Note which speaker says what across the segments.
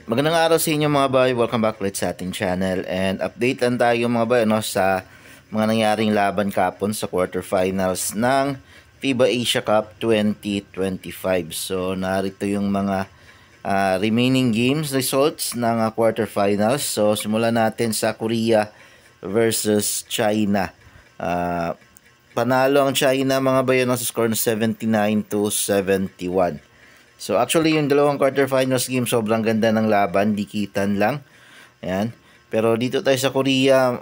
Speaker 1: Magandang araw sa inyo mga boy, welcome back ulit sa ating channel and update lang tayo mga boy sa mga nangyaring laban kapon sa quarterfinals ng FIBA Asia Cup 2025. So narito yung mga remaining games results ng quarterfinals. So simulan natin sa Korea versus China. Panalo ang China mga boy sa score na 79-71. So actually yung dalawang quarterfinals game sobrang ganda ng laban, dikitan lang. Ayan. Pero dito tayo sa Korea,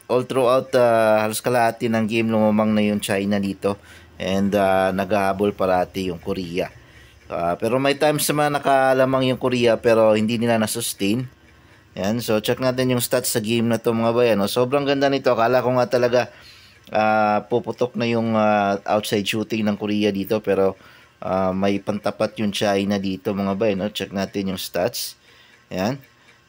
Speaker 1: all throughout halos kalahati ng game lumamang na yung China dito and naghahabol parati yung Korea. Pero may times naman nakalamang yung Korea pero hindi nila na-sustain. Ayan, so check natin yung stats sa game na to mga bayan. Sobrang ganda nito. Akala ko nga talaga puputok na yung outside shooting ng Korea dito pero may pantapat yung China dito mga bay, no? Check natin yung stats. Ayan.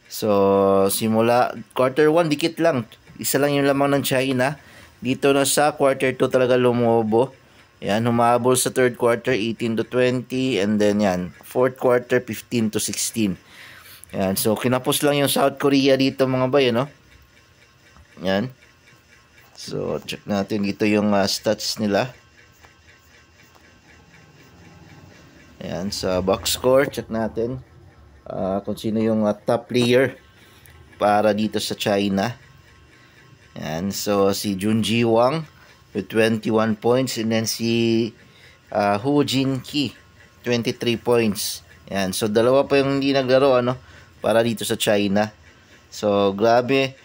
Speaker 1: So, simula quarter 1, dikit lang. Isa lang yung lamang ng China. Dito na sa quarter 2 talaga lumobo. Ayan, humabol sa third quarter 18-20 and then yan, fourth quarter 15-16. Ayan, so kinapos lang yung South Korea dito mga bay, no? Ayan. So, check natin dito yung stats nila. Ayan, sa box score, check natin kung sino yung top player para dito sa China. Ayan, so si Junji Wang with 21 points and then si Hu Jinki 23 points. Ayan, so dalawa pa yung hindi naglaro para dito sa China. So grabe,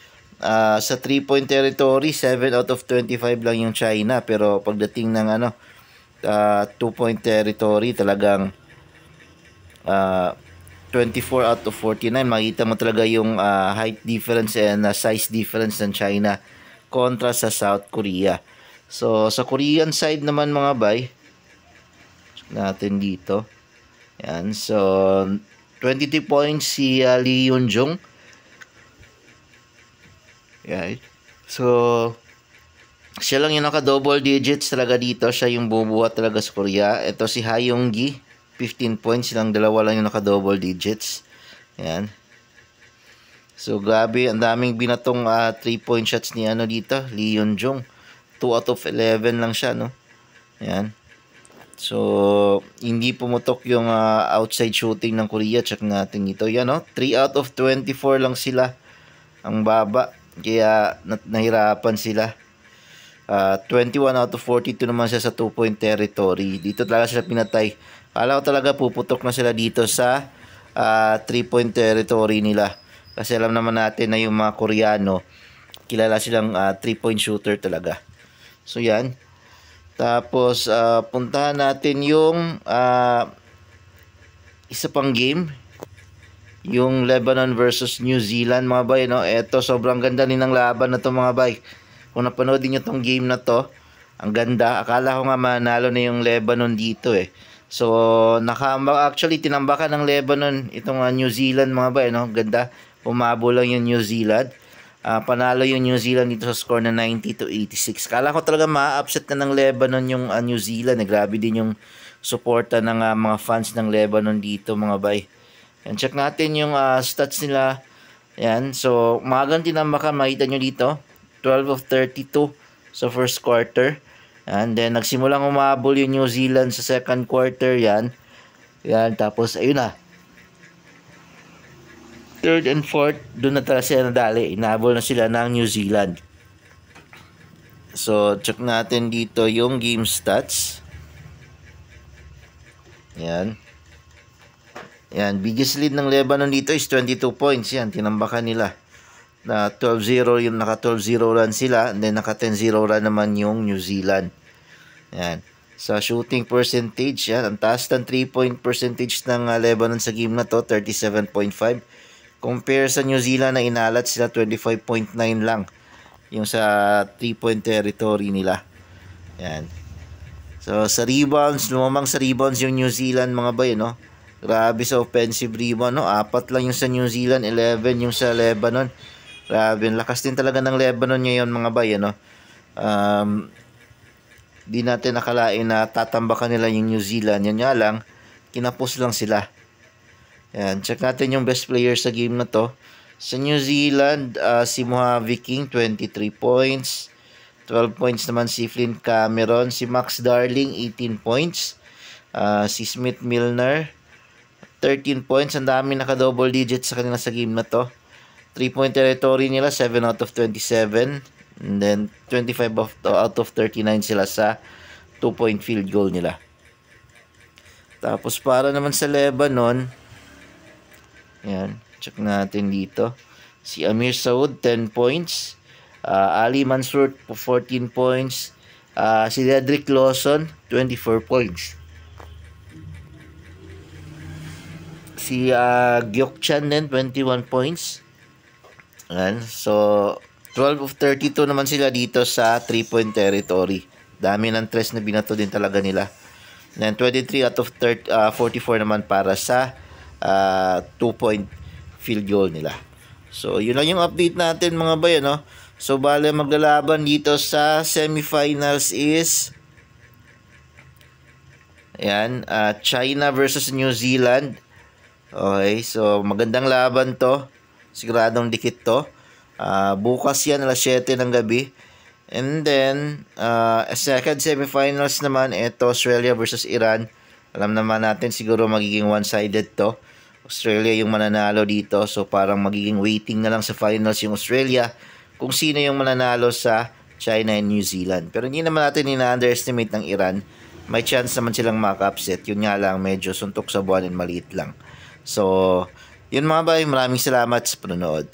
Speaker 1: sa 3-point territory 7 out of 25 lang yung China, pero pagdating ng 2-point territory talagang 24 out of 49. Makita mo talaga yung height difference and size difference ng China kontra sa South Korea. So sa Korean side naman mga bay, check natin dito. Yan, so 22 points si Lee Yun-jung. Yan. So siya lang yung naka-double digits talaga dito. Siya yung bumubuhat talaga sa Korea. Ito si Ha Young-gi, 15 points. Silang dalawa lang yung naka-double digits. Ayan. So, grabe. Ang daming binatong 3-point shots ni dito. Lee Yun-jung. 2 out of 11 lang siya, no? Ayan. So, hindi pumutok yung outside shooting ng Korea. Check natin ito. Yan, no? 3 out of 24 lang sila. Ang baba. Kaya, nahirapan sila. 21 out of 42 naman siya sa 2-point territory. Dito talaga sila pinatay. Kala ko talaga puputok na sila dito sa 3-point territory nila. Kasi alam naman natin na yung mga Koreano, kilala silang 3-point shooter talaga. So yan. Tapos puntahan natin yung isa pang game. Yung Lebanon versus New Zealand mga bay. Ito sobrang ganda din ng laban na to mga bay. Kung napanood niyo tong game na to, ang ganda. Akala ko nga manalo na yung Lebanon dito eh. So, actually tinambakan ng Lebanon itong New Zealand mga bay, no? Ganda. Umabol lang yung New Zealand. Panalo yung New Zealand dito sa score na 90-86. Akala ko talaga ma-upset na ng Lebanon yung New Zealand. Grabe din yung suporta ng mga fans ng Lebanon dito mga bay. And check natin yung stats nila. Yan. So, magang tinambakan. Makita nyo dito. 12 of 32 sa first quarter. And then, nagsimulang umabol yung New Zealand sa second quarter. Yan. Yan. Tapos, ayun na. Third and fourth, doon na talaga sila nadali. Inabol na sila ng New Zealand. So, check natin dito yung game stats. Yan. Yan. Biggest lead ng Lebanon dito is 22 points. Yan. Tinambakan nila. Na 12-0 yung naka 12-0 run sila and then naka 10-0 run naman yung New Zealand. Yan. Sa shooting percentage, yan, ang taas ng 3-point percentage ng Lebanon sa game na to, 37.5. Compare sa New Zealand na inalat sila 25.9 lang yung sa 3-point territory nila. Yan. So sa rebounds, lumamang sa rebounds yung New Zealand mga bay, no? Grabe sa offensive rebound, no? 4 lang yung sa New Zealand, 11 yung sa Lebanon. Grabe, lakas din talaga ng Lebanon ngayon mga bay, di natin nakalain na tatambakan nila yung New Zealand. Yan nga lang, kinapos lang sila. Yan, check natin yung best player sa game na to. Sa New Zealand, si Mojave King, 23 points. 12 points naman si Flynn Cameron. Si Max Darling, 18 points. Si Smith Milner, 13 points. Ang dami naka-double digits sa kanila sa game na to. 3-point territory nila, 7 out of 27. And then, 25 out of 39 sila sa 2-point field goal nila. Tapos, para naman sa Lebanon, yan, check natin dito. Si Amir Saud, 10 points. Ali Mansour, 14 points. Si Dedrick Lawson, 24 points. Si Gyok Chan din, 21 points. Ayan. So, 12 of 32 naman sila dito sa 3-point territory. Dami ng tres na binato din talaga nila. And then, 23 out of 44 naman para sa 2-point field goal nila. So, yun lang yung update natin mga bayan, no? So, bale maglalaban dito sa semifinals is ayan, China versus New Zealand. Okay, so magandang laban to. Siguradong dikit to. Bukas yan, alas 7 ng gabi. And then, second semifinals naman, ito Australia versus Iran. Alam naman natin siguro magiging one-sided to. Australia yung mananalo dito. So parang magiging waiting na lang sa finals yung Australia kung sino yung mananalo sa China and New Zealand. Pero hindi naman natin ina-underestimate ng Iran. May chance naman silang maka-upset. Yun nga lang, medyo suntok sa buwan and maliit lang. So, yun mga bay, maraming salamat sa panonood.